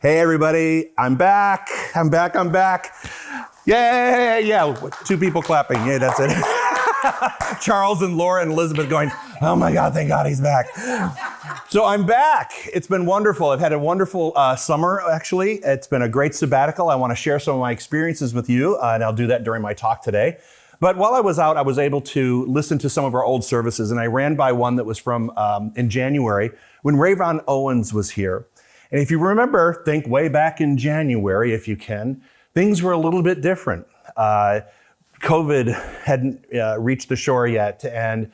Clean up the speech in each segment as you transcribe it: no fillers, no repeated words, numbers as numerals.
Hey everybody, I'm back. Yay, yeah, two people clapping. Yeah, that's it. Charles and Laura and Elizabeth going, oh my God, thank God he's back. So I'm back. It's been wonderful. I've had a wonderful summer, actually. It's been a great sabbatical. I want to share some of my experiences with you, and I'll do that during my talk today. But while I was out, I was able to listen to some of our old services, and I ran by one that was from in January when Rayvon Owens was here. And if you remember, think way back in January, if you can, things were a little bit different. COVID hadn't reached the shore yet, and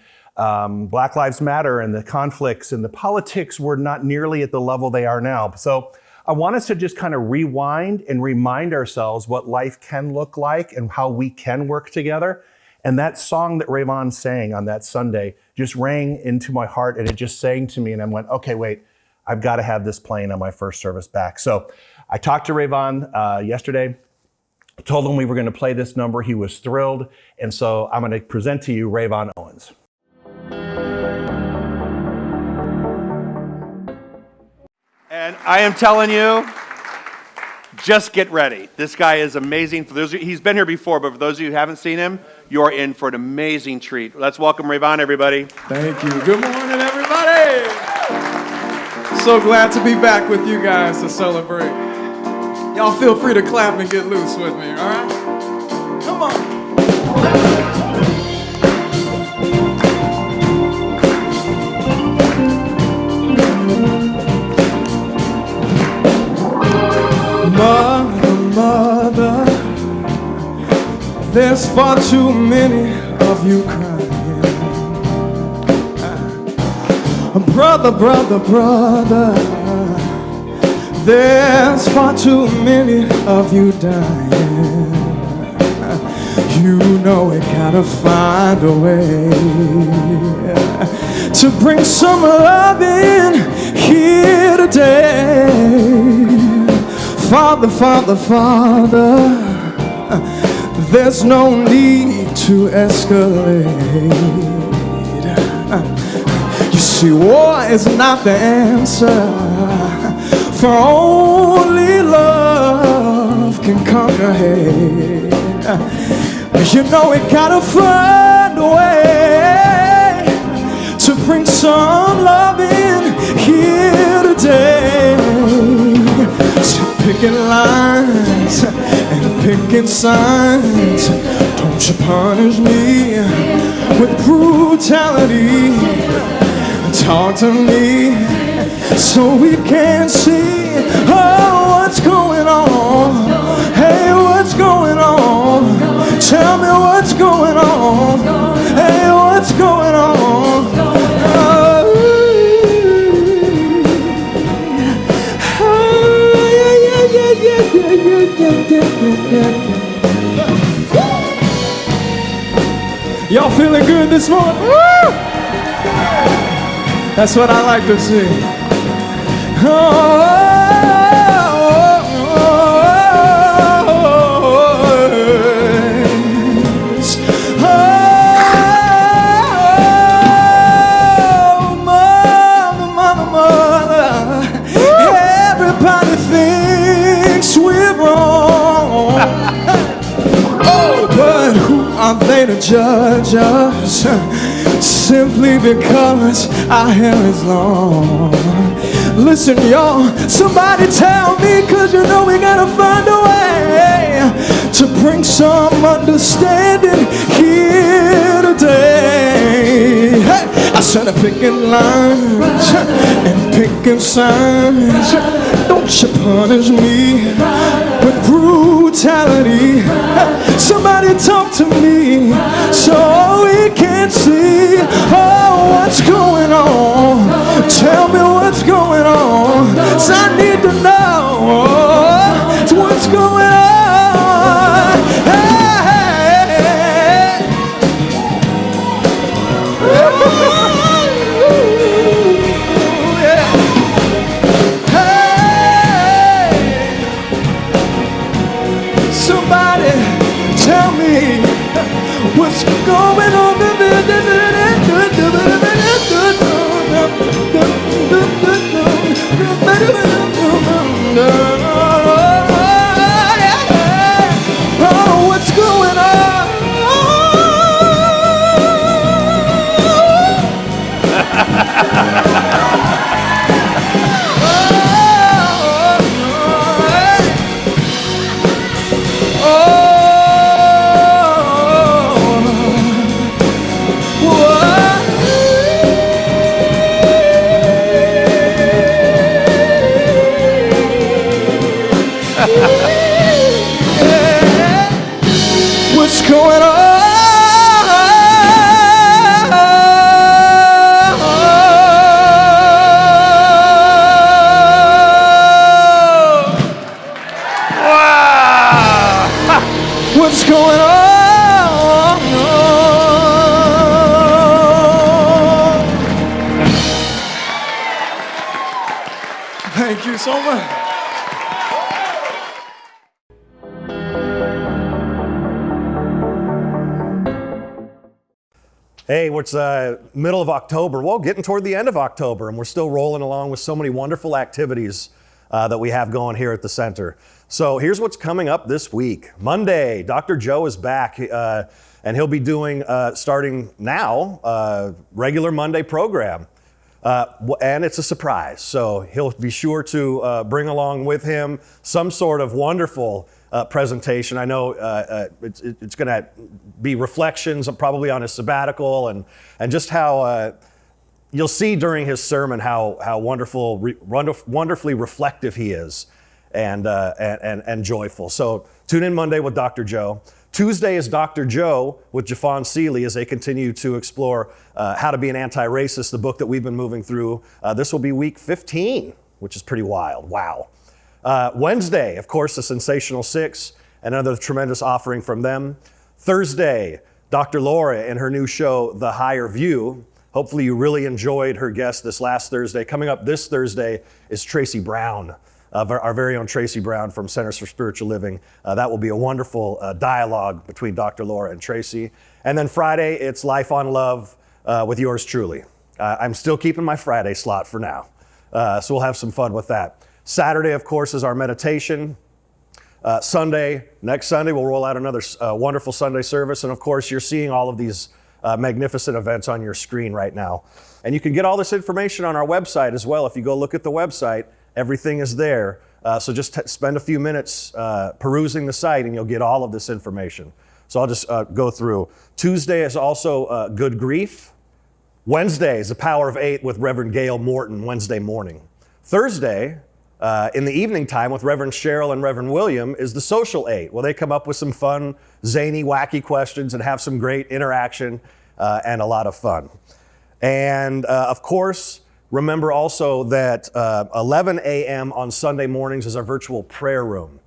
Black Lives Matter and the conflicts and the politics were not nearly at the level they are now. So I want us to just kind of rewind and remind ourselves what life can look like and how we can work together. And that song that Rayvon sang on that Sunday just rang into my heart, and it just sang to me, and I went, okay, wait, I've got to have this playing on my first service back. So I talked to Rayvon yesterday, told him we were going to play this number. He was thrilled. And so I'm going to present to you Rayvon Owens. And I am telling you, just get ready. This guy is amazing. For those of you, he's been here before, but for those of you who haven't seen him, you're in for an amazing treat. Let's welcome Rayvon, everybody. Thank you. Good morning, everybody. So glad to be back with you guys to celebrate. Y'all feel free to clap and get loose with me, all right? Come on. Mother, there's far too many of you crying. Brother, there's far too many of you dying. You know we gotta find a way to bring some love in here today. Father, there's no need to escalate. You see, war is not the answer, for only love can conquer hate. You know we gotta find a way to bring some love in here today. So picking lines and picking signs, don't you punish me with brutality. Talk to me so we can see, oh, what's going on? Hey, what's going on? Tell me what's going on. Hey, what's going on? Y'all feeling good this morning? Woo! That's what I like to see. Mother, everybody thinks we're wrong. Oh, but who are they to judge us? Simply because our hair is long. Listen, y'all, somebody tell me, cause you know we gotta find a way to bring some understanding here today. Hey, I said picking lines and picking signs. Don't you punish me with brutality. Somebody talk to me so we can see, oh, what's going on? Tell me what's going on. 'Cause I need to know what's going on. Hey. Yeah. Hey. Somebody tell me what's going on. you so much. Hey, it's middle of October. Well, getting toward the end of October, and we're still rolling along with so many wonderful activities that we have going here at the center. So here's what's coming up this week. Monday, Dr. Joe is back, and he'll be doing, starting now, regular Monday program. And it's a surprise, so he'll be sure to bring along with him some sort of wonderful presentation. I know it's going to be reflections probably on his sabbatical and just how you'll see during his sermon how wonderfully reflective he is and joyful. So tune in Monday with Dr. Joe. Tuesday is Dr. Joe with Jafon Seeley as they continue to explore How to Be an Anti-Racist, the book that we've been moving through. This will be week 15, which is pretty wild. Wow. Wednesday, of course, the Sensational Six, another tremendous offering from them. Thursday, Dr. Laura and her new show, The Higher View. Hopefully you really enjoyed her guest this last Thursday. Coming up this Thursday is Tracy Brown, our very own Tracy Brown from Centers for Spiritual Living. That will be a wonderful dialogue between Dr. Laura and Tracy. And then Friday, it's Life on Love with yours truly. I'm still keeping my Friday slot for now. So we'll have some fun with that. Saturday, of course, is our meditation. Next Sunday, we'll roll out another wonderful Sunday service. And of course, you're seeing all of these magnificent events on your screen right now. And you can get all this information on our website as well. If you go look at the website, everything is there. So just spend a few minutes perusing the site and you'll get all of this information. So I'll just go through. Tuesday is also Good Grief. Wednesday is The Power of Eight with Reverend Gail Morton, Wednesday morning. Thursday, in the evening time with Reverend Cheryl and Reverend William, is The Social Eight. Well, they come up with some fun, zany, wacky questions and have some great interaction and a lot of fun. And of course, remember also that 11 a.m. on Sunday mornings is our virtual prayer room.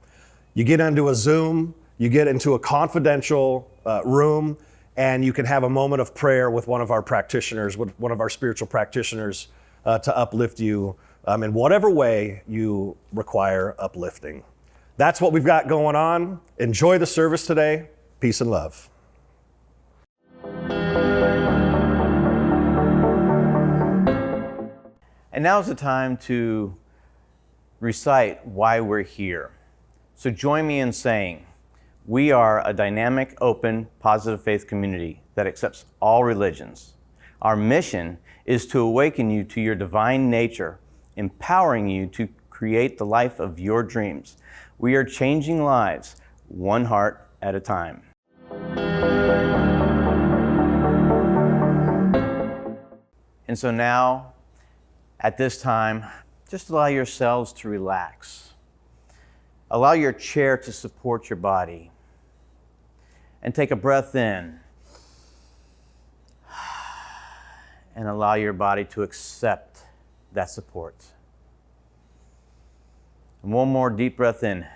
You get into a Zoom, you get into a confidential room, and you can have a moment of prayer with one of our practitioners, with one of our spiritual practitioners to uplift you in whatever way you require uplifting. That's what we've got going on. Enjoy the service today. Peace and love. And now's the time to recite why we're here. So join me in saying, we are a dynamic, open, positive faith community that accepts all religions. Our mission is to awaken you to your divine nature, empowering you to create the life of your dreams. We are changing lives, one heart at a time. And so now, at this time, just allow yourselves to relax. Allow your chair to support your body. And take a breath in. And allow your body to accept that support. And one more deep breath in.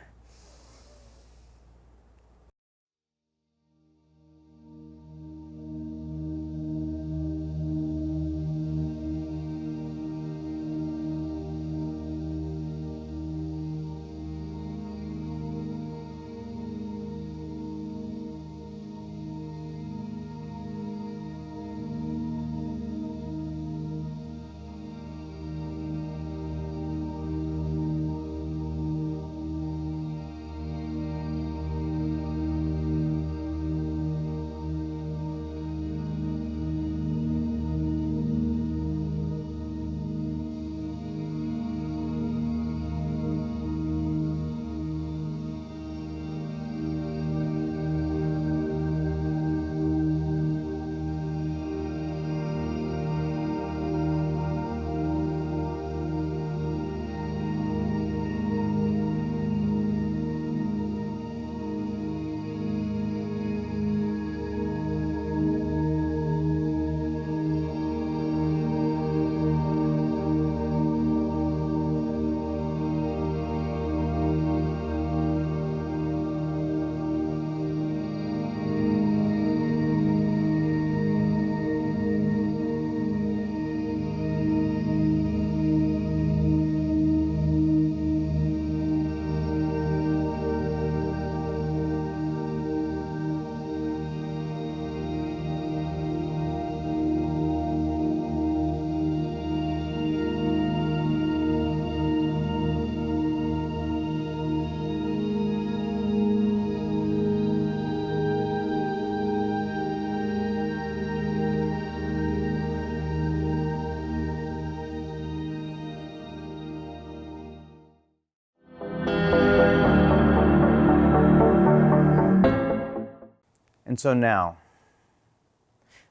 And so now,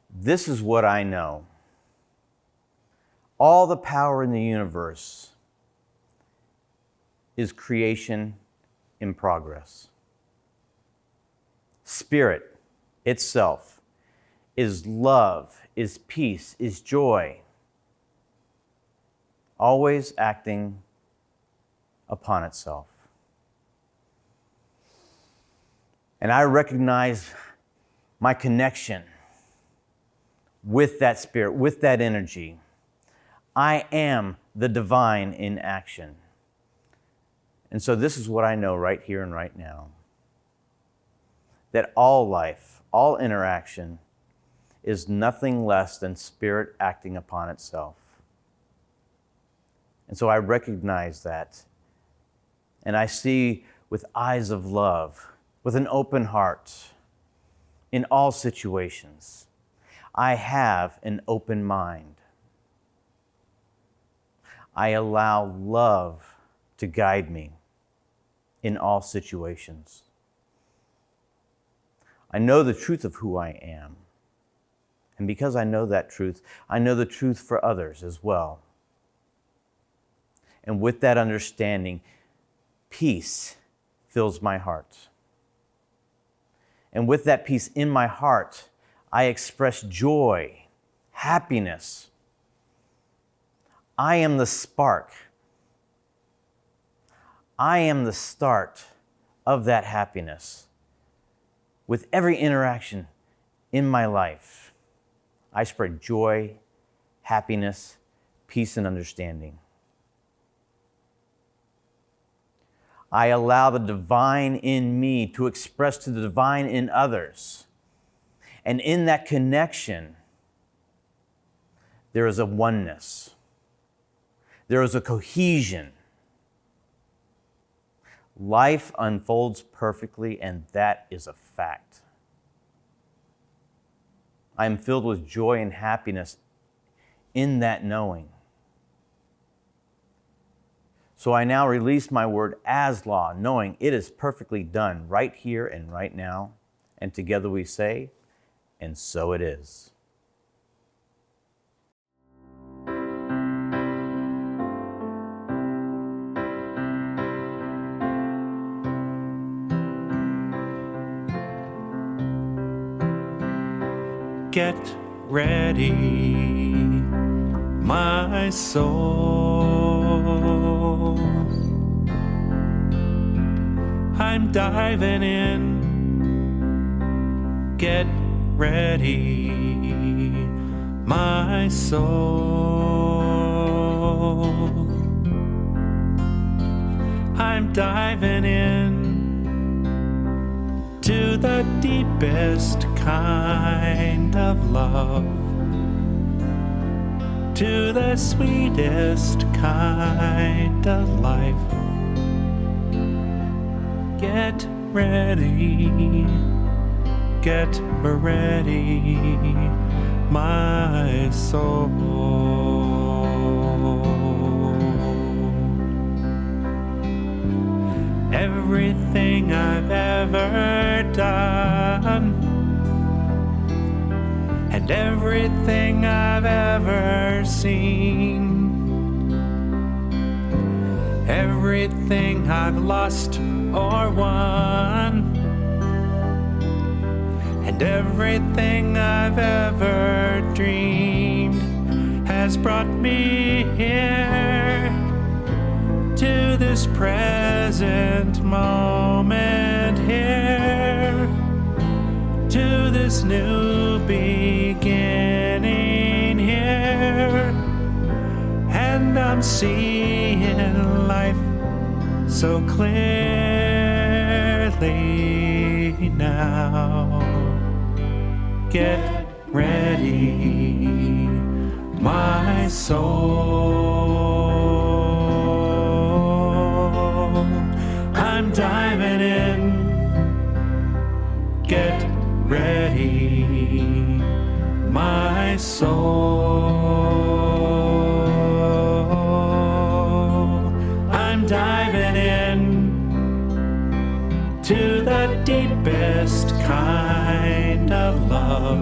this is what I know. All the power in the universe is creation in progress. Spirit itself is love, is peace, is joy, always acting upon itself. And I recognize my connection with that spirit, with that energy. I am the divine in action. And so this is what I know right here and right now. That all life, all interaction is nothing less than spirit acting upon itself. And so I recognize that. And I see with eyes of love, with an open heart, in all situations. I have an open mind. I allow love to guide me in all situations. I know the truth of who I am. And because I know that truth, I know the truth for others as well. And with that understanding, peace fills my heart. And with that peace in my heart, I express joy, happiness. I am the spark. I am the start of that happiness. With every interaction in my life, I spread joy, happiness, peace, and understanding. I allow the divine in me to express to the divine in others. And in that connection, there is a oneness. There is a cohesion. Life unfolds perfectly, and that is a fact. I am filled with joy and happiness in that knowing. So I now release my word as law, knowing it is perfectly done right here and right now. And together we say, and so it is. Get ready, my soul. I'm diving in. Get ready, my soul. I'm diving in to the deepest kind of love, to the sweetest kind of life. Get ready, my soul. Everything I've ever done and everything I've ever seen, everything I've lost or won, and everything I've ever dreamed has brought me here to this present moment here, to this new beginning here. And I'm seeing life so clearly now. Get ready, my soul. I'm diving in. Get ready, my soul. I'm diving in to the deepest kind kind of love,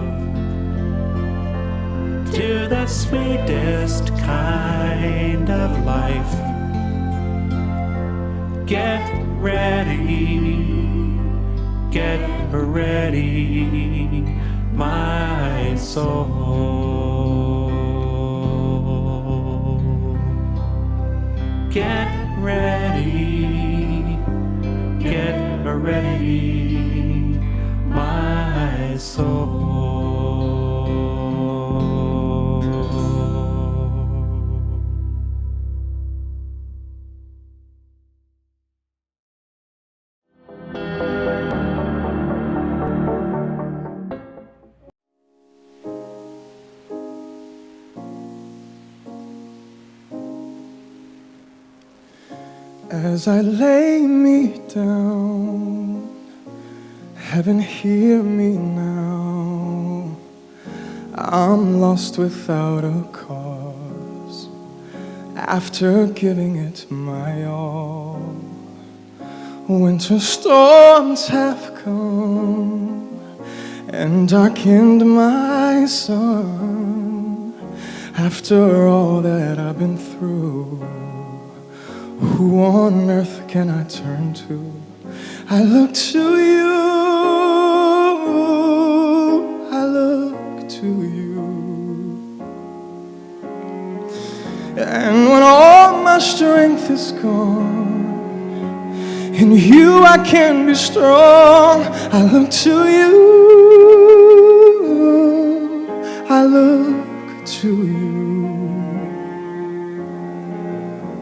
to the sweetest kind of life. Get ready, my soul. Get ready, my soul. As I lay me down, heaven hear me now. I'm lost without a cause, after giving it my all. Winter storms have come and darkened my sun. After all that I've been through, who on earth can I turn to? I look to you, I look to you. And when all my strength is gone, in you I can be strong. I look to you, I look to you.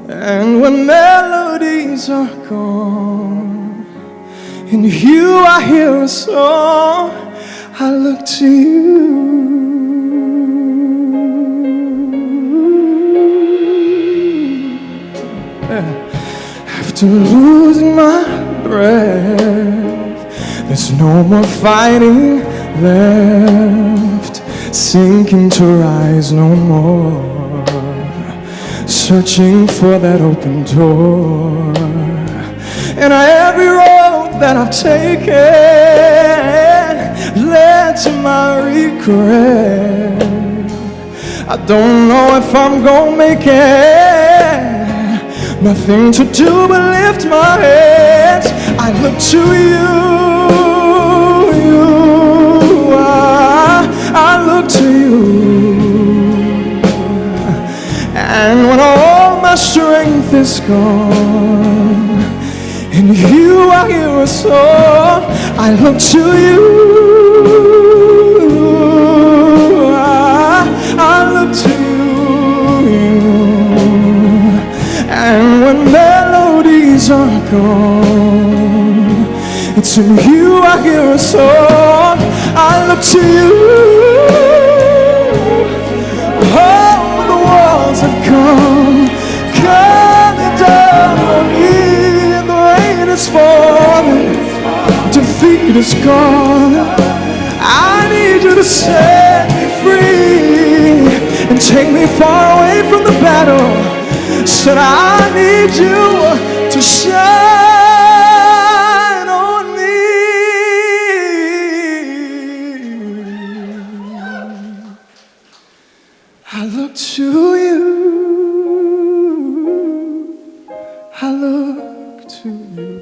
And when melodies are gone, in you I hear a song. I look to you. After losing my breath, there's no more fighting left, sinking to rise no more, searching for that open door. And every road that I've taken led to my regret. I don't know if I'm gonna make it. Nothing to do but lift my head. I look to you, I look to you. And when all my strength is gone, in you I hear a song. I look to you, I look to you. And when melodies are gone, it's in you I hear a song. I look to you. Have come down on me, and the rain is falling, defeat is gone. I need you to set me free and take me far away from the battle. Said I need you to shine on me. I look to you, I look to you.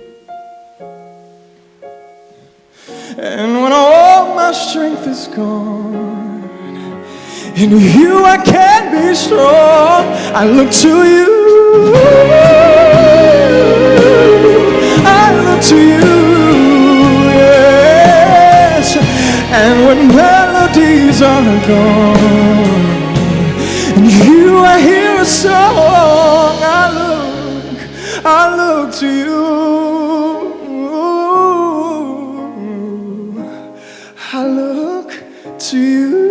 And when all my strength is gone, in you I can be strong. I look to you, I look to you, yes. And when melodies are gone, in you I hear a song. I look to you, I look to you,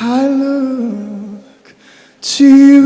I look to you.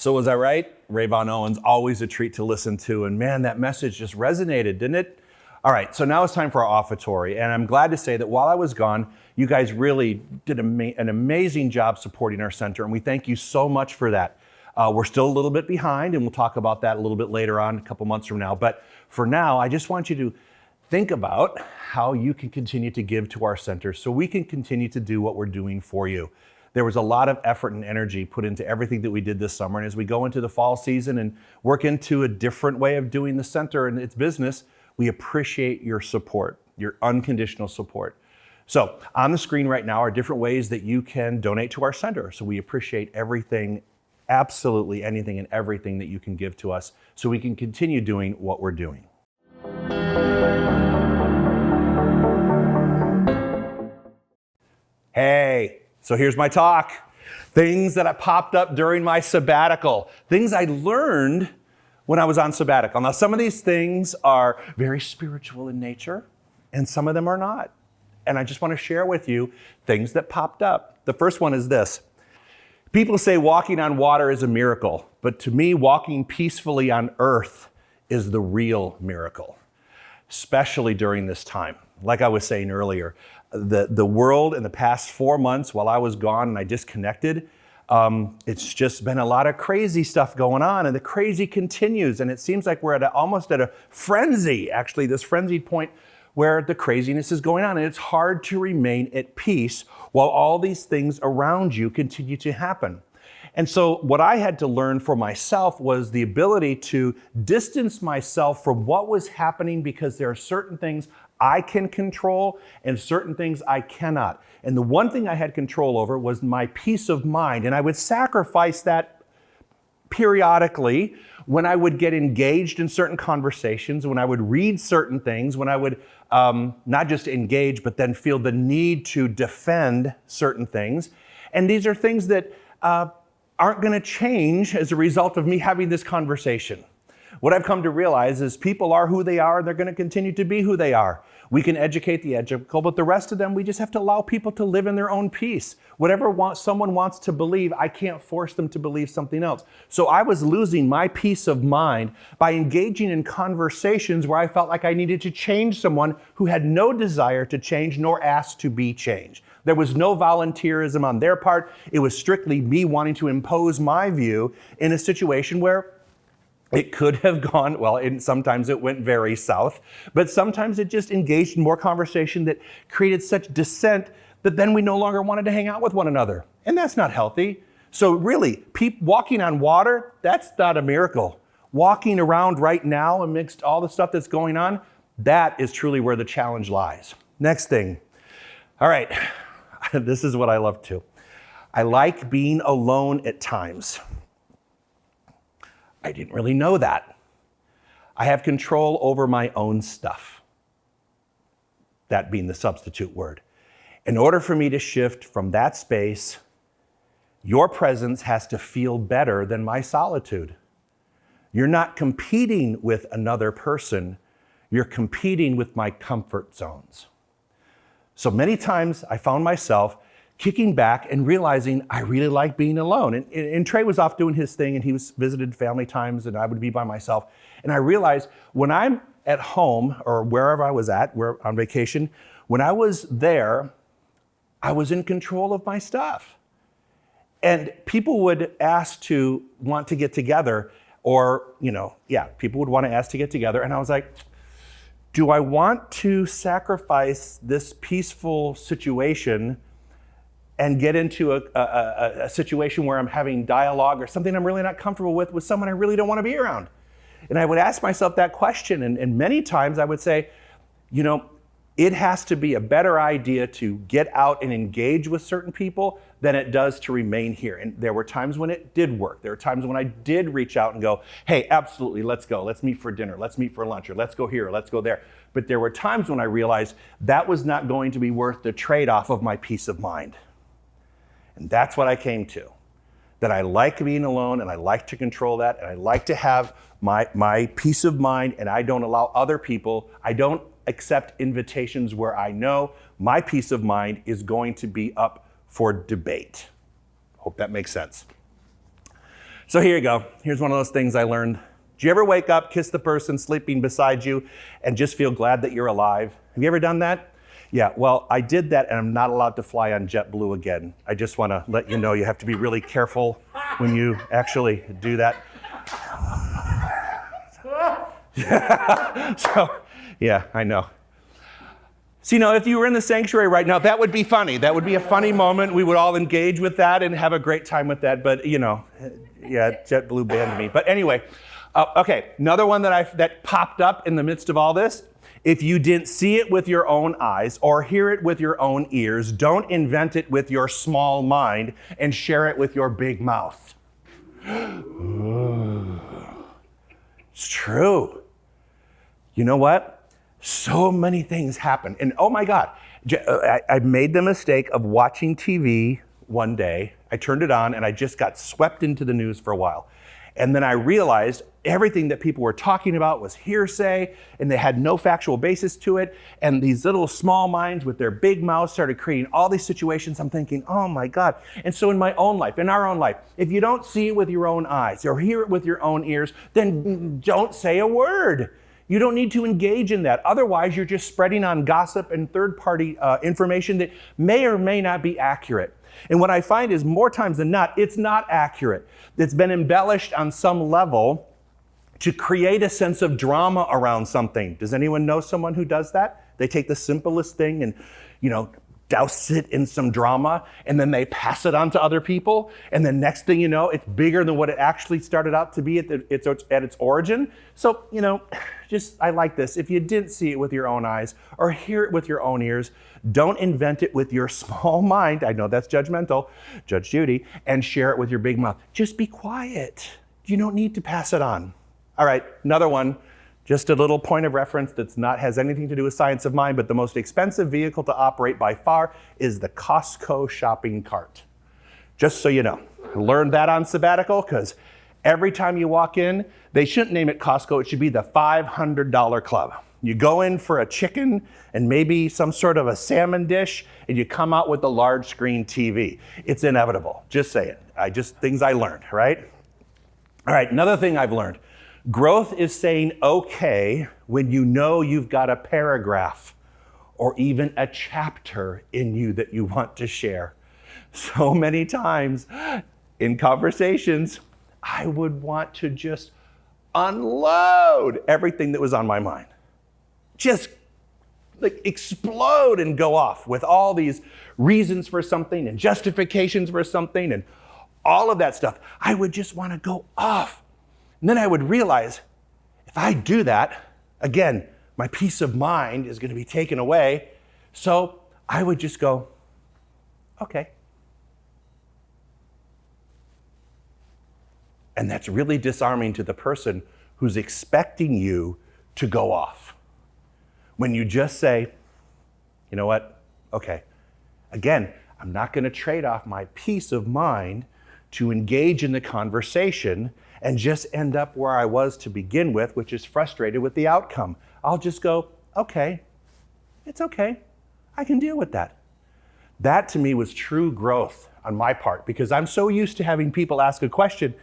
So was I right? Ray Von Owens, always a treat to listen to. And man, that message just resonated, didn't it? All right, so now it's time for our offertory. And I'm glad to say that while I was gone, you guys really did an amazing job supporting our center. And we thank you so much for that. We're still a little bit behind, and we'll talk about that a little bit later on, a couple months from now. But for now, I just want you to think about how you can continue to give to our center so we can continue to do what we're doing for you. There was a lot of effort and energy put into everything that we did this summer. And as we go into the fall season and work into a different way of doing the center and its business, we appreciate your support, your unconditional support. So on the screen right now are different ways that you can donate to our center. So we appreciate everything, absolutely anything and everything that you can give to us so we can continue doing what we're doing. Hey, so here's my talk. Things that popped up during my sabbatical. Things I learned when I was on sabbatical. Now, some of these things are very spiritual in nature, and some of them are not. And I just want to share with you things that popped up. The first one is this. People say walking on water is a miracle, but to me, walking peacefully on earth is the real miracle, especially during this time. Like I was saying earlier, the world in the past 4 months while I was gone and I disconnected, it's just been a lot of crazy stuff going on, and the crazy continues. And it seems like we're almost at a frenzy, actually, this frenzied point where the craziness is going on. And it's hard to remain at peace while all these things around you continue to happen. And so what I had to learn for myself was the ability to distance myself from what was happening, because there are certain things I can control and certain things I cannot. And the one thing I had control over was my peace of mind. And I would sacrifice that periodically when I would get engaged in certain conversations, when I would read certain things, when I would not just engage, but then feel the need to defend certain things. And these are things that aren't going to change as a result of me having this conversation. What I've come to realize is people are who they are, and they're going to continue to be who they are. We can educate the educable, but the rest of them, we just have to allow people to live in their own peace. Whatever someone wants to believe, I can't force them to believe something else. So I was losing my peace of mind by engaging in conversations where I felt like I needed to change someone who had no desire to change nor ask to be changed. There was no volunteerism on their part. It was strictly me wanting to impose my view in a situation where it could have gone, well, sometimes it went very south, but sometimes it just engaged in more conversation that created such dissent that then we no longer wanted to hang out with one another. And that's not healthy. So really, walking on water, that's not a miracle. Walking around right now amidst all the stuff that's going on, that is truly where the challenge lies. Next thing. All right, this is what I love too. I like being alone at times. I didn't really know that. I have control over my own stuff. That being the substitute word. In order for me to shift from that space, your presence has to feel better than my solitude. You're not competing with another person. You're competing with my comfort zones. So many times I found myself kicking back and realizing I really like being alone. And Trey was off doing his thing, and he was visited family times, and I would be by myself. And I realized when I'm at home or wherever I was at, on vacation, when I was there, I was in control of my stuff. And people would ask to want to get together, or, people would want to ask to get together. And I was like, do I want to sacrifice this peaceful situation and get into a situation where I'm having dialogue or something I'm really not comfortable with someone I really don't want to be around? And I would ask myself that question. And many times I would say, it has to be a better idea to get out and engage with certain people than it does to remain here. And there were times when it did work. There were times when I did reach out and go, hey, absolutely, let's go. Let's meet for dinner. Let's meet for lunch, or let's go here, or let's go there. But there were times when I realized that was not going to be worth the trade-off of my peace of mind. And that's what I came to, that I like being alone, and I like to control that, and I like to have my peace of mind, and I don't allow other people, I don't accept invitations where I know my peace of mind is going to be up for debate. Hope that makes sense. So here you go. Here's one of those things I learned. Do you ever wake up, kiss the person sleeping beside you, and just feel glad that you're alive? Have you ever done that? Yeah, well, I did that, and I'm not allowed to fly on JetBlue again. I just want to let you know you have to be really careful when you actually do that. So, yeah, I know. So, if you were in the sanctuary right now, that would be funny. That would be a funny moment. We would all engage with that and have a great time with that. But, yeah, JetBlue banned me. But anyway, okay, another one that popped up in the midst of all this. If you didn't see it with your own eyes or hear it with your own ears, don't invent it with your small mind and share it with your big mouth. It's true. You know what? So many things happen. And oh my God, I made the mistake of watching TV one day. I turned it on and I just got swept into the news for a while. And then I realized everything that people were talking about was hearsay and they had no factual basis to it. And these little small minds with their big mouths started creating all these situations. I'm thinking, oh my God. And so in my own life, in our own life, if you don't see it with your own eyes or hear it with your own ears, then don't say a word. You don't need to engage in that. Otherwise, you're just spreading on gossip and third-party information that may or may not be accurate. And what I find is more times than not, it's not accurate. It's been embellished on some level to create a sense of drama around something. Does anyone know someone who does that? They take the simplest thing and, douse it in some drama, and then they pass it on to other people. And then next thing you know, it's bigger than what it actually started out to be at its origin. So, I like this. If you didn't see it with your own eyes or hear it with your own ears, don't invent it with your small mind. I know that's judgmental, Judge Judy, and share it with your big mouth. Just be quiet. You don't need to pass it on. All right, another one. Just a little point of reference has anything to do with science of mind, but the most expensive vehicle to operate by far is the Costco shopping cart. Just so you know. I learned that on Sabbatical because every time you walk in, they shouldn't name it Costco, it should be the $500 club. You go in for a chicken and maybe some sort of a salmon dish, and you come out with the large screen TV. It's inevitable, just say it. Things I learned, right? All right, another thing I've learned. Growth is saying okay when you know you've got a paragraph or even a chapter in you that you want to share. So many times in conversations, I would want to just unload everything that was on my mind. Just explode and go off with all these reasons for something and justifications for something and all of that stuff. I would just want to go off. And then I would realize if I do that, again, my peace of mind is going to be taken away. So I would just go, okay. And that's really disarming to the person who's expecting you to go off. When you just say, you know what? Okay. Again, I'm not going to trade off my peace of mind to engage in the conversation and just end up where I was to begin with, which is frustrated with the outcome. I'll just go, okay, it's okay. I can deal with that. That to me was true growth on my part because I'm so used to having people ask a question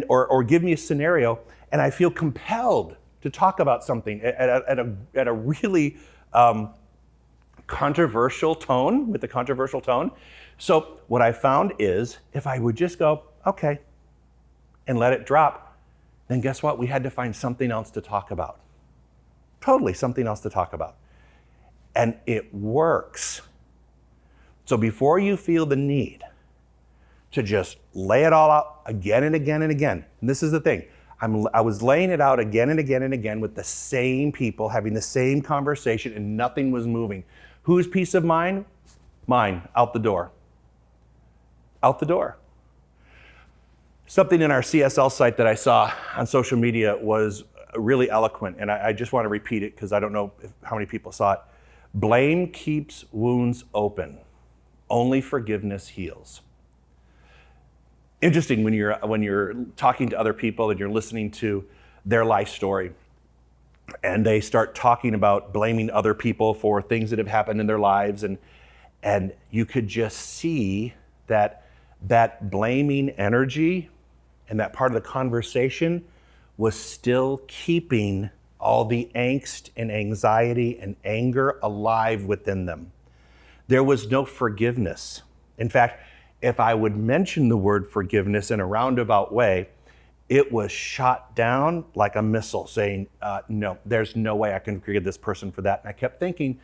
or give me a scenario, and I feel compelled to talk about something at a really controversial tone, with a controversial tone. So what I found is if I would just go, okay, and let it drop, then guess what? We had to find something else to talk about. Totally something else to talk about. And it works. So before you feel the need to just lay it all out again and again and again, and this is the thing, I was laying it out again and again and again with the same people, having the same conversation, and nothing was moving. Whose peace of mind? Mine, out the door. Out the door. Something in our CSL site that I saw on social media was really eloquent, and I just want to repeat it because I don't know how many people saw it. Blame keeps wounds open. Only forgiveness heals. Interesting when you're talking to other people and you're listening to their life story, and they start talking about blaming other people for things that have happened in their lives, and you could just see that blaming energy And that part of the conversation was still keeping all the angst and anxiety and anger alive within them. There was no forgiveness. In fact, if I would mention the word forgiveness in a roundabout way, it was shot down like a missile saying, no, there's no way I can forgive this person for that. And I kept thinking,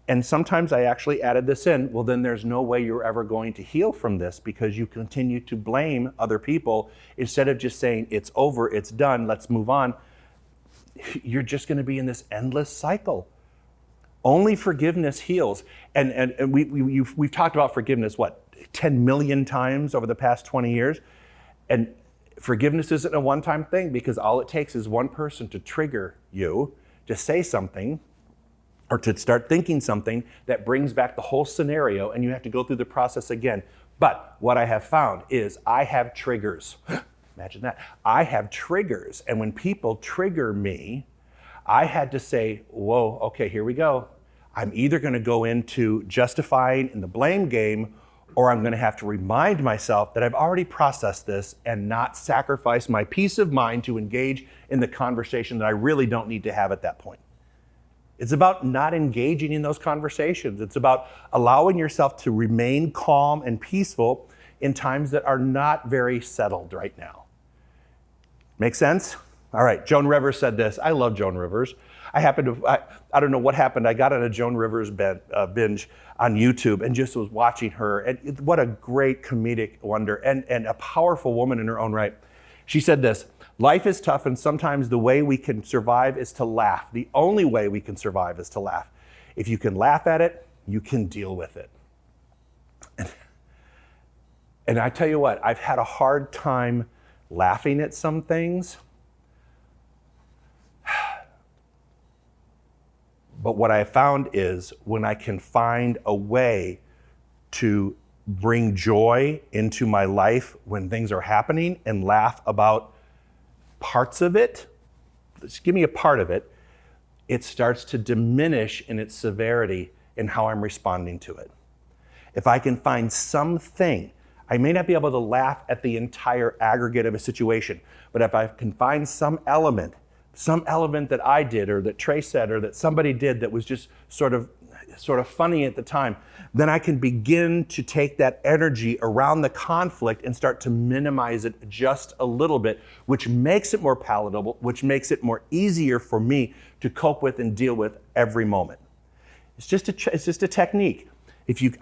and sometimes I actually added this in, well, then there's no way you're ever going to heal from this because you continue to blame other people instead of just saying, it's over, it's done, let's move on. You're just going to be in this endless cycle. Only forgiveness heals. And we've talked about forgiveness, 10 million times over the past 20 years. And forgiveness isn't a one-time thing because all it takes is one person to trigger you, to say something, or to start thinking something that brings back the whole scenario, and you have to go through the process again. But what I have found is I have triggers. Imagine that. I have triggers, and when people trigger me, I had to say, whoa, okay, here we go. I'm either gonna go into justifying in the blame game, or I'm gonna have to remind myself that I've already processed this and not sacrifice my peace of mind to engage in the conversation that I really don't need to have at that point. It's about not engaging in those conversations. It's about allowing yourself to remain calm and peaceful in times that are not very settled right now. Make sense? All right, Joan Rivers said this. I love Joan Rivers. I don't know what happened. I got on a Joan Rivers binge on YouTube and just was watching her. And what a great comedic wonder and a powerful woman in her own right. She said this, life is tough and sometimes the way we can survive is to laugh. The only way we can survive is to laugh. If you can laugh at it, you can deal with it. And I tell you what, I've had a hard time laughing at some things. But what I found is when I can find a way to bring joy into my life when things are happening and laugh about parts of it, just give me a part of it, it starts to diminish in its severity in how I'm responding to it. If I can find something, I may not be able to laugh at the entire aggregate of a situation, but if I can find some element that I did or that Trey said or that somebody did that was just sort of funny at the time, then I can begin to take that energy around the conflict and start to minimize it just a little bit, which makes it more palatable, which makes it more easier for me to cope with and deal with every moment. It's just a technique.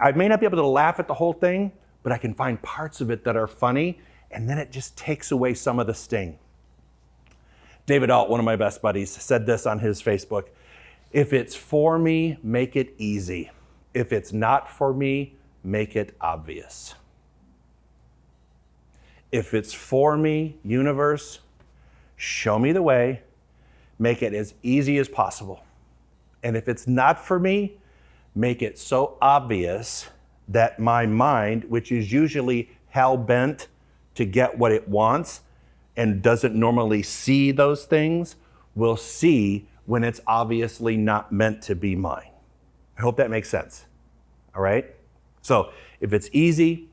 I may not be able to laugh at the whole thing, but I can find parts of it that are funny, and then it just takes away some of the sting. David Alt, one of my best buddies, said this on his Facebook. If it's for me, make it easy. If it's not for me, make it obvious. If it's for me, universe, show me the way, make it as easy as possible. And if it's not for me, make it so obvious that my mind, which is usually hell-bent to get what it wants, and doesn't normally see those things, will see when it's obviously not meant to be mine. I hope that makes sense, all right? So if it's easy,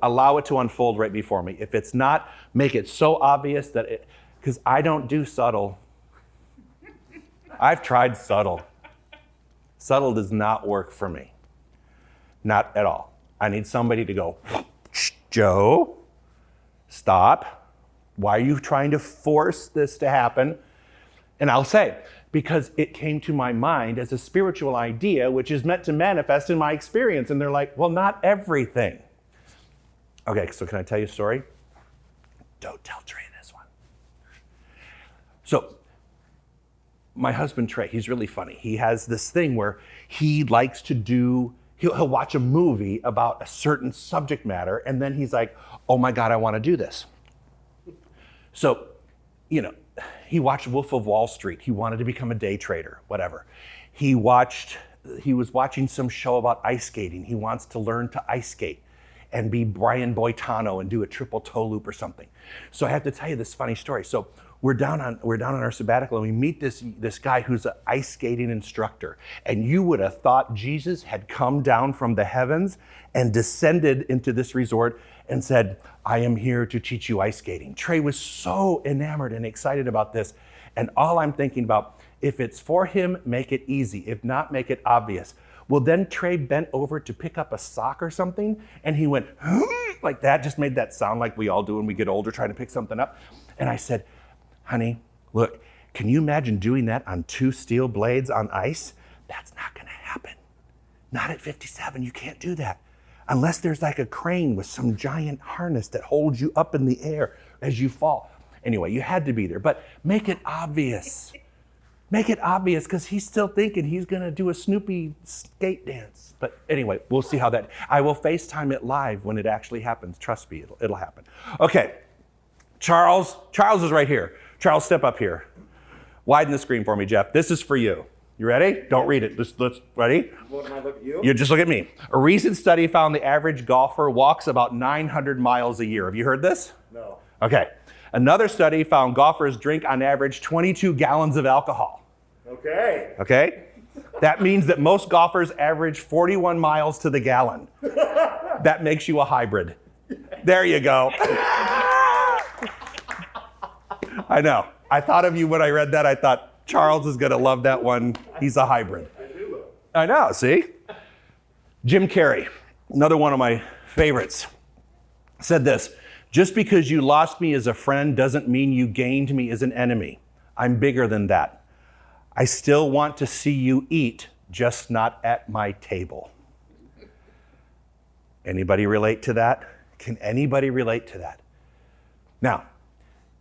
allow it to unfold right before me. If it's not, make it so obvious because I don't do subtle. I've tried subtle. Subtle does not work for me, not at all. I need somebody to go, Joe, stop. Why are you trying to force this to happen? And I'll say, because it came to my mind as a spiritual idea, which is meant to manifest in my experience. And they're like, well, not everything. Okay, so can I tell you a story? Don't tell Trey this one. So my husband, Trey, he's really funny. He has this thing where he likes to he'll watch a movie about a certain subject matter, and then he's like, oh my God, I want to do this. So, he watched Wolf of Wall Street. He wanted to become a day trader, whatever. He was watching some show about ice skating. He wants to learn to ice skate and be Brian Boitano and do a triple toe loop or something. So I have to tell you this funny story. So we're down on our sabbatical, and we meet this guy who's an ice skating instructor. And you would have thought Jesus had come down from the heavens and descended into this resort and said, I am here to teach you ice skating. Trey was so enamored and excited about this. And all I'm thinking about, if it's for him, make it easy. If not, make it obvious. Well, then Trey bent over to pick up a sock or something, and he went like that, just made that sound like we all do when we get older, trying to pick something up. And I said, honey, look, can you imagine doing that on 2 steel blades on ice? That's not gonna happen. Not at 57, you can't do that. Unless there's like a crane with some giant harness that holds you up in the air as you fall. Anyway, you had to be there, but make it obvious. Make it obvious, because he's still thinking he's gonna do a Snoopy skate dance. But anyway, we'll see how that, I will FaceTime it live when it actually happens. Trust me, it'll happen. Okay, Charles is right here. Charles, step up here. Widen the screen for me, Jeff. This is for you. You ready? Don't read it. Let's ready? What, am I look at you? You just look at me. A recent study found the average golfer walks about 900 miles a year. Have you heard this? No. Okay. Another study found golfers drink on average 22 gallons of alcohol. Okay. Okay? That means that most golfers average 41 miles to the gallon. That makes you a hybrid. There you go. I know. I thought of you when I read that. I thought, Charles is going to love that one. He's a hybrid. I know, see? Jim Carrey, another one of my favorites, said this: just because you lost me as a friend doesn't mean you gained me as an enemy. I'm bigger than that. I still want to see you eat, just not at my table. Anybody relate to that? Can anybody relate to that? Now,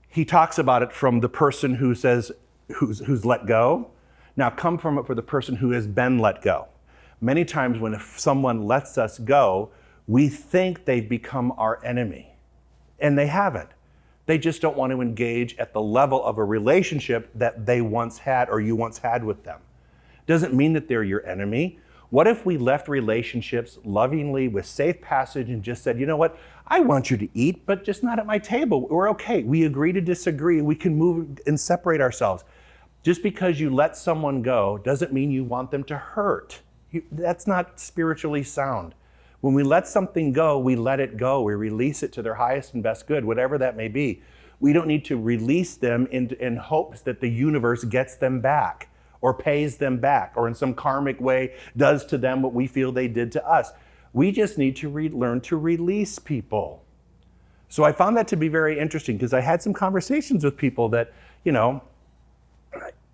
he talks about it from the person who says, who's let go. Now come from it for the person who has been let go. Many times when someone lets us go, we think they've become our enemy, and they haven't. They just don't want to engage at the level of a relationship that they once had or you once had with them. Doesn't mean that they're your enemy. What if we left relationships lovingly with safe passage and just said, you know what, I want you to eat, but just not at my table. We're okay. We agree to disagree. We can move and separate ourselves. Just because you let someone go doesn't mean you want them to hurt. That's not spiritually sound. When we let something go, we let it go. We release it to their highest and best good, whatever that may be. We don't need to release them in hopes that the universe gets them back or pays them back or in some karmic way does to them what we feel they did to us. We just need to learn to release people. So I found that to be very interesting, because I had some conversations with people that, you know,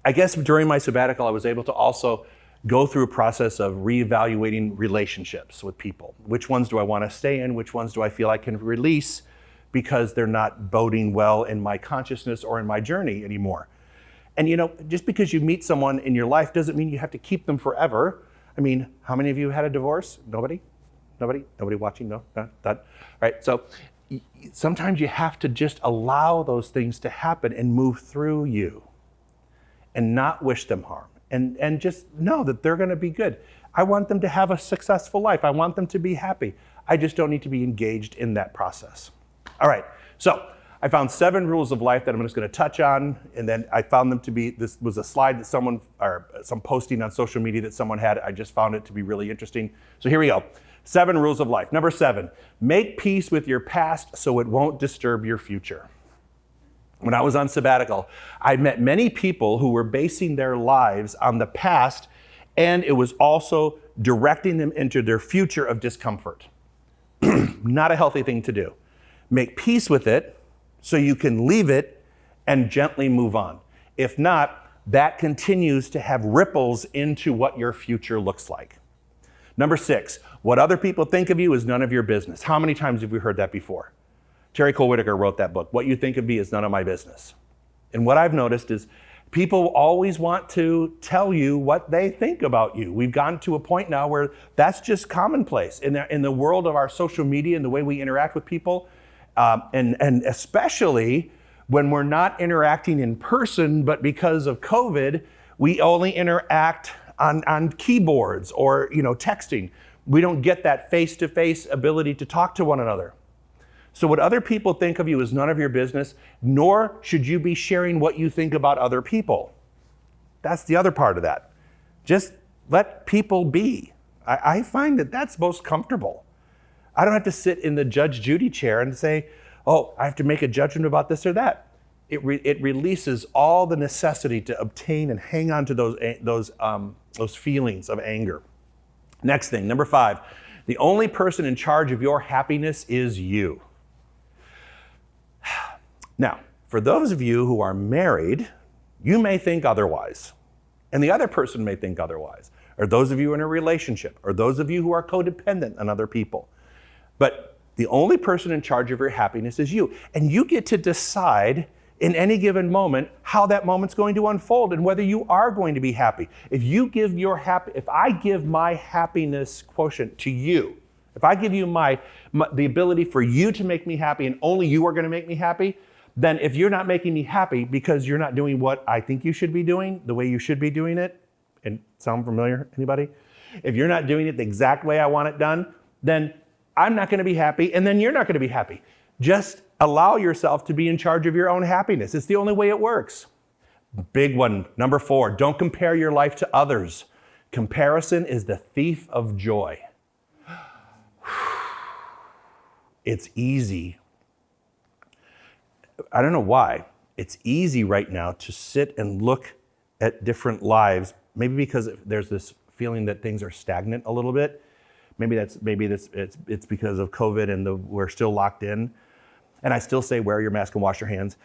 I guess during my sabbatical, I was able to also go through a process of reevaluating relationships with people. Which ones do I want to stay in? Which ones do I feel I can release because they're not boding well in my consciousness or in my journey anymore? And you know, just because you meet someone in your life doesn't mean you have to keep them forever. I mean, how many of you had a divorce? Nobody? Nobody watching? No? That? Right, so sometimes you have to just allow those things to happen and move through you and not wish them harm. And just know that they're gonna be good. I want them to have a successful life. I want them to be happy. I just don't need to be engaged in that process. All right, so I found 7 rules of life that I'm just gonna touch on, and then I found them to be, this was a slide that someone, or some posting on social media that someone had. I just found it to be really interesting. So here we go. 7 rules of life. Number 7, make peace with your past so it won't disturb your future. When I was on sabbatical, I met many people who were basing their lives on the past, and it was also directing them into their future of discomfort. Not a healthy thing to do. Make peace with it so you can leave it and gently move on. If not, that continues to have ripples into what your future looks like. Number 6, what other people think of you is none of your business. How many times have we heard that before? Terry Cole Whitaker wrote that book, What You Think of Me is None of My Business. And what I've noticed is people always want to tell you what they think about you. We've gotten to a point now where that's just commonplace. In the world of our social media and the way we interact with people, and especially when we're not interacting in person, but because of COVID, we only interact on keyboards or texting. We don't get that face-to-face ability to talk to one another. So what other people think of you is none of your business, nor should you be sharing what you think about other people. That's the other part of that. Just let people be. I find that that's most comfortable. I don't have to sit in the Judge Judy chair and say, oh, I have to make a judgment about this or that. It releases all the necessity to obtain and hang on to those feelings of anger. Next thing, number 5, the only person in charge of your happiness is you. Now, for those of you who are married, you may think otherwise, and the other person may think otherwise, or those of you in a relationship, or those of you who are codependent on other people. But the only person in charge of your happiness is you, and you get to decide in any given moment how that moment's going to unfold and whether you are going to be happy. If I give my happiness quotient to you, if I give you the ability for you to make me happy and only you are going to make me happy, then if you're not making me happy because you're not doing what I think you should be doing, the way you should be doing it, and sound familiar, anybody? If you're not doing it the exact way I want it done, then I'm not going to be happy, and then you're not going to be happy. Just allow yourself to be in charge of your own happiness. It's the only way it works. Big one, number 4, don't compare your life to others. Comparison is the thief of joy. It's easy. I don't know why. It's easy right now to sit and look at different lives, maybe because there's this feeling that things are stagnant a little bit. Maybe it's because of COVID and we're still locked in. And I still say wear your mask and wash your hands.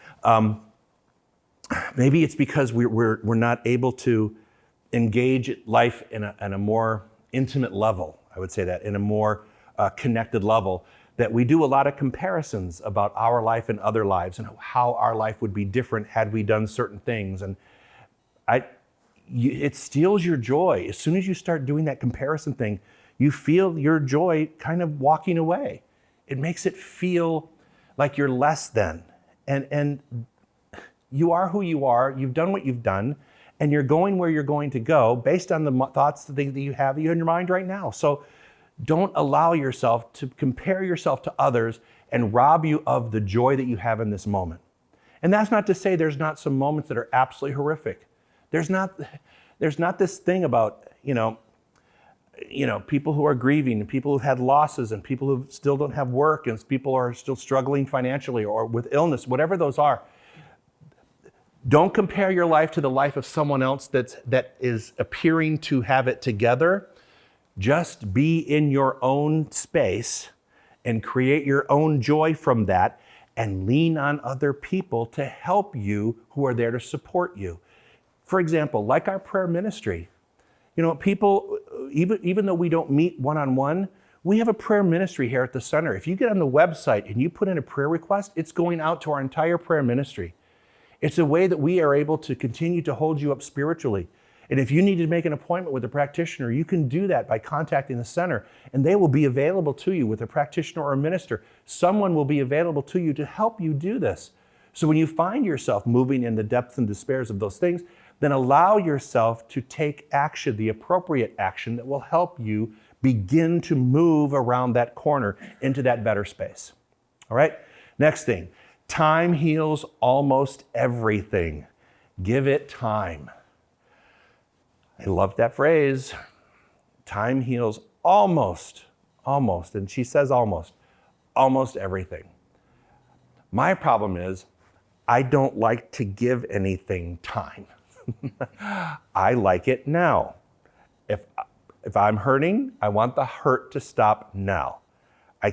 Maybe it's because we're not able to engage life in a more intimate level. I would say that in a more connected level. That we do a lot of comparisons about our life and other lives and how our life would be different had we done certain things. And it steals your joy. As soon as you start doing that comparison thing, you feel your joy kind of walking away. It makes it feel like you're less than. And you are who you are, you've done what you've done, and you're going where you're going to go based on the thoughts that you have in your mind right now. So don't allow yourself to compare yourself to others and rob you of the joy that you have in this moment. And that's not to say there's not some moments that are absolutely horrific. There's not this thing about, people who are grieving and people who've had losses and people who still don't have work and people are still struggling financially or with illness, whatever those are. Don't compare your life to the life of someone else that is appearing to have it together. Just be in your own space and create your own joy from that and lean on other people to help you who are there to support you. For example, like our prayer ministry. People, even though we don't meet one-on-one, we have a prayer ministry here at the center. If you get on the website and you put in a prayer request, it's going out to our entire prayer ministry. It's a way that we are able to continue to hold you up spiritually. And if you need to make an appointment with a practitioner, you can do that by contacting the center, and they will be available to you with a practitioner or a minister. Someone will be available to you to help you do this. So when you find yourself moving in the depths and despairs of those things, then allow yourself to take action, the appropriate action that will help you begin to move around that corner into that better space. All right? Next thing, time heals almost everything. Give it time. I love that phrase. Time heals almost, and she says almost everything. My problem is I don't like to give anything time. I like it now. If I'm hurting, I want the hurt to stop now. I'm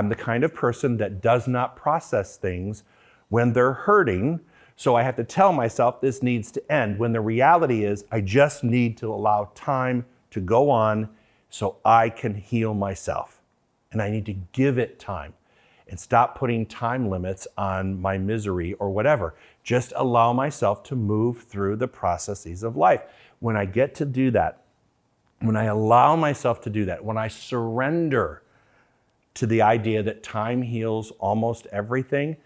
the kind of person that does not process things when they're hurting, so I have to tell myself this needs to end, when the reality is I just need to allow time to go on so I can heal myself. And I need to give it time and stop putting time limits on my misery or whatever. Just allow myself to move through the processes of life. When I get to do that, when I allow myself to do that, when I surrender to the idea that time heals almost everything,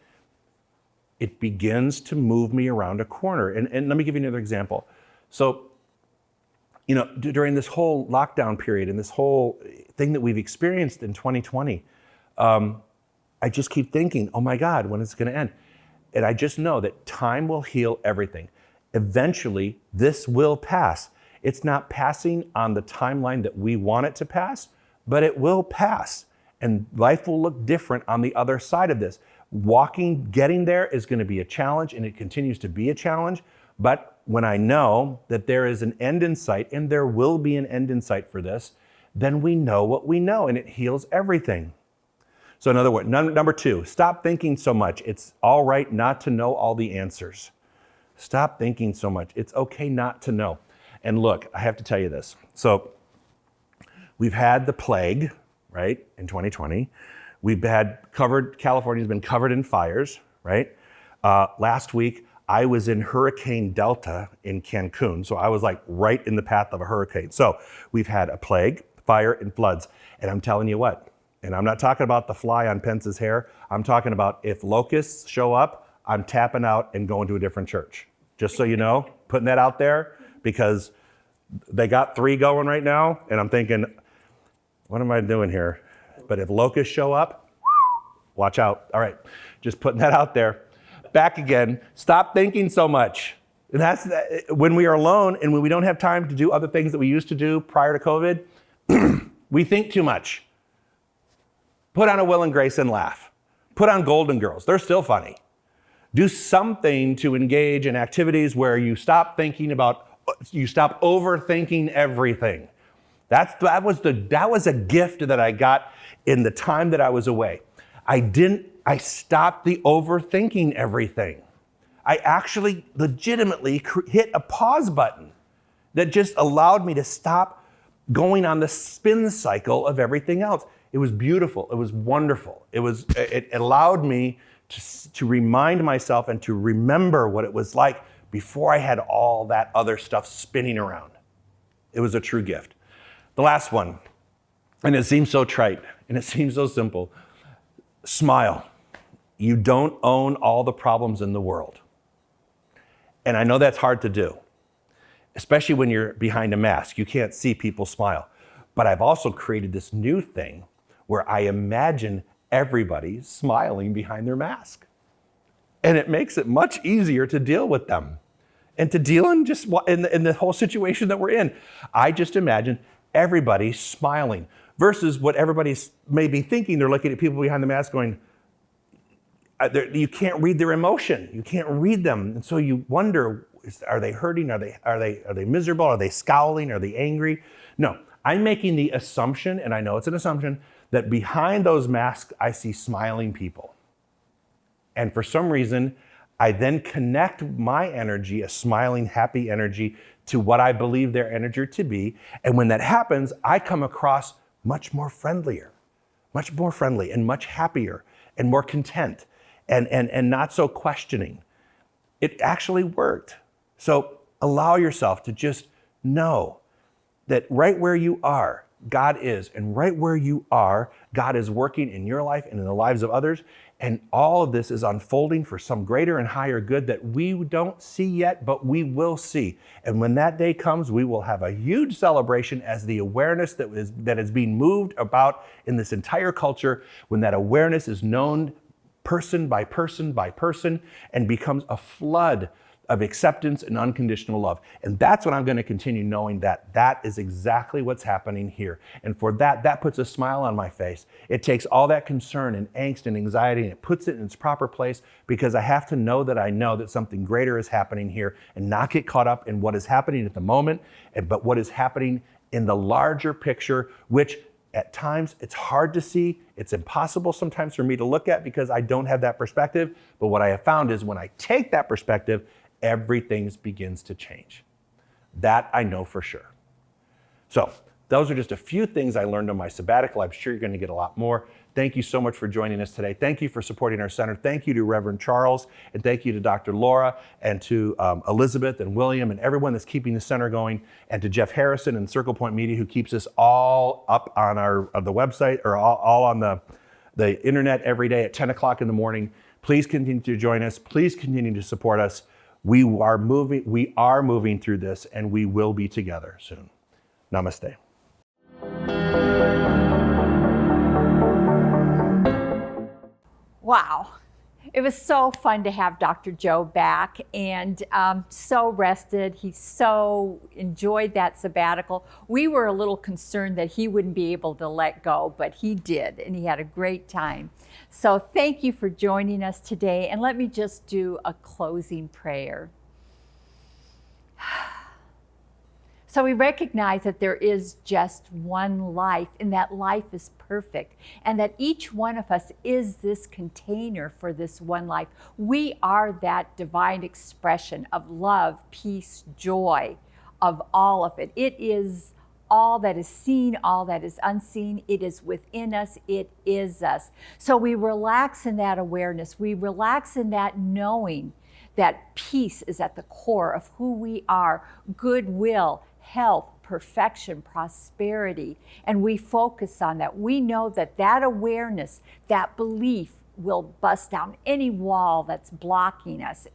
it begins to move me around a corner. And let me give you another example. So, during this whole lockdown period and this whole thing that we've experienced in 2020, I just keep thinking, oh my God, when is it going to end? And I just know that time will heal everything. Eventually, this will pass. It's not passing on the timeline that we want it to pass, but it will pass. And life will look different on the other side of this. Getting there is going to be a challenge, and it continues to be a challenge. But when I know that there is an end in sight, and there will be an end in sight for this, then we know what we know, and it heals everything. So in other words, number 2, stop thinking so much. It's all right not to know all the answers. Stop thinking so much. It's okay not to know. And look, I have to tell you this. So we've had the plague, right, in 2020. California's been covered in fires, right? Last week, I was in Hurricane Delta in Cancun. So I was like right in the path of a hurricane. So we've had a plague, fire, and floods. And I'm telling you what, and I'm not talking about the fly on Pence's hair. I'm talking about if locusts show up, I'm tapping out and going to a different church. Just so you know, putting that out there, because they got 3 going right now, and I'm thinking, what am I doing here? But if locusts show up, watch out. All right, just putting that out there. Back again, stop thinking so much. And that's when we are alone and when we don't have time to do other things that we used to do prior to COVID, we think too much. Put on a Will and Grace and laugh. Put on Golden Girls. They're still funny. Do something to engage in activities where you stop overthinking everything. That was a gift that I got in the time that I was away. I stopped the overthinking everything. I actually legitimately hit a pause button that just allowed me to stop going on the spin cycle of everything else. It was beautiful. It was wonderful. It allowed me to remind myself and to remember what it was like before I had all that other stuff spinning around. It was a true gift. The last one, and it seems so trite, and it seems so simple. Smile. You don't own all the problems in the world. And I know that's hard to do, especially when you're behind a mask. You can't see people smile. But I've also created this new thing where I imagine everybody smiling behind their mask. And it makes it much easier to deal with them and to deal in the whole situation that we're in. I just imagine everybody smiling versus what everybody may be thinking. They're looking at people behind the mask going, you can't read their emotion. You can't read them. And so you wonder, are they hurting? Are they miserable? Are they scowling? Are they angry? No, I'm making the assumption, and I know it's an assumption, that behind those masks, I see smiling people. And for some reason, I then connect my energy, a smiling, happy energy, to what I believe their energy to be. And when that happens, I come across much more friendly and much happier and more content and not so questioning. It actually worked. So allow yourself to just know that right where you are, God is, and right where you are, God is working in your life and in the lives of others, and all of this is unfolding for some greater and higher good that we don't see yet, but we will see. And when that day comes, we will have a huge celebration as the awareness that is being moved about in this entire culture, when that awareness is known person by person by person and becomes a flood of acceptance and unconditional love. And that's what I'm going to continue knowing, that is exactly what's happening here. And for that puts a smile on my face. It takes all that concern and angst and anxiety and it puts it in its proper place, because I have to know that something greater is happening here and not get caught up in what is happening at the moment, but what is happening in the larger picture, which at times it's hard to see. It's impossible sometimes for me to look at because I don't have that perspective. But what I have found is when I take that perspective, everything begins to change. That I know for sure. So those are just a few things I learned on my sabbatical. I'm sure you're going to get a lot more. Thank you so much for joining us today. Thank you for supporting our center. Thank you to Reverend Charles, and thank you to Dr. Laura, and to Elizabeth and William and everyone that's keeping the center going, and to Jeff Harrison and Circle Point Media, who keeps us all up on the website, or all on the internet every day at 10 o'clock in the morning. Please continue to join us. Please continue to support us. We are moving through this, and we will be together soon. Namaste. Wow. It was so fun to have Dr. Joe back, and so rested. He so enjoyed that sabbatical. We were a little concerned that he wouldn't be able to let go, but he did, and he had a great time. So thank you for joining us today, and let me just do a closing prayer. So we recognize that there is just one life, and that life is perfect, and that each one of us is this container for this one life. We are that divine expression of love, peace, joy, of all of it. It is all that is seen, all that is unseen. It is within us. It is us. So we relax in that awareness. We relax in that knowing that peace is at the core of who we are, goodwill, health, perfection, prosperity, and we focus on that. We know that that awareness, that belief will bust down any wall that's blocking us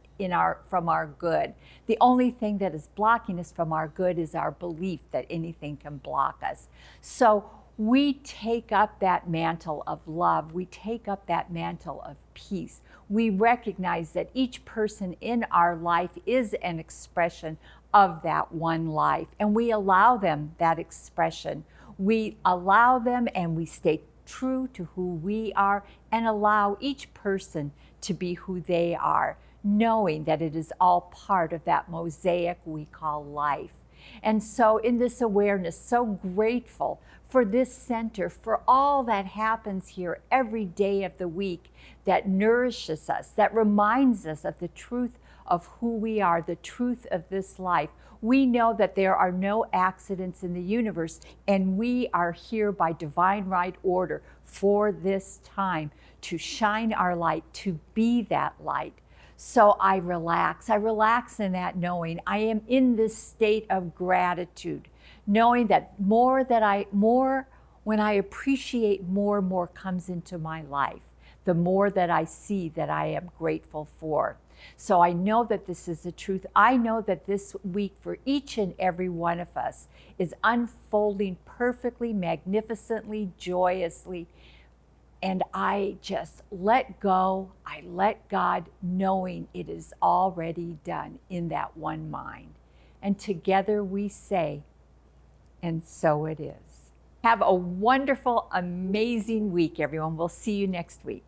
from our good. The only thing that is blocking us from our good is our belief that anything can block us. So we take up that mantle of love. We take up that mantle of peace. We recognize that each person in our life is an expression of that one life, and we allow them that expression. We allow them, and we stay true to who we are, and allow each person to be who they are, knowing that it is all part of that mosaic we call life. And so in this awareness, so grateful for this center, for all that happens here every day of the week that nourishes us, that reminds us of the truth of who we are, the truth of this life. We know that there are no accidents in the universe, and we are here by divine right order for this time to shine our light, to be that light. So I relax in that knowing. I am in this state of gratitude, knowing that when I appreciate more comes into my life, the more that I see that I am grateful for. So I know that this is the truth. I know that this week for each and every one of us is unfolding perfectly, magnificently, joyously. And I just let go. I let God, knowing it is already done in that one mind. And together we say, and so it is. Have a wonderful, amazing week, everyone. We'll see you next week.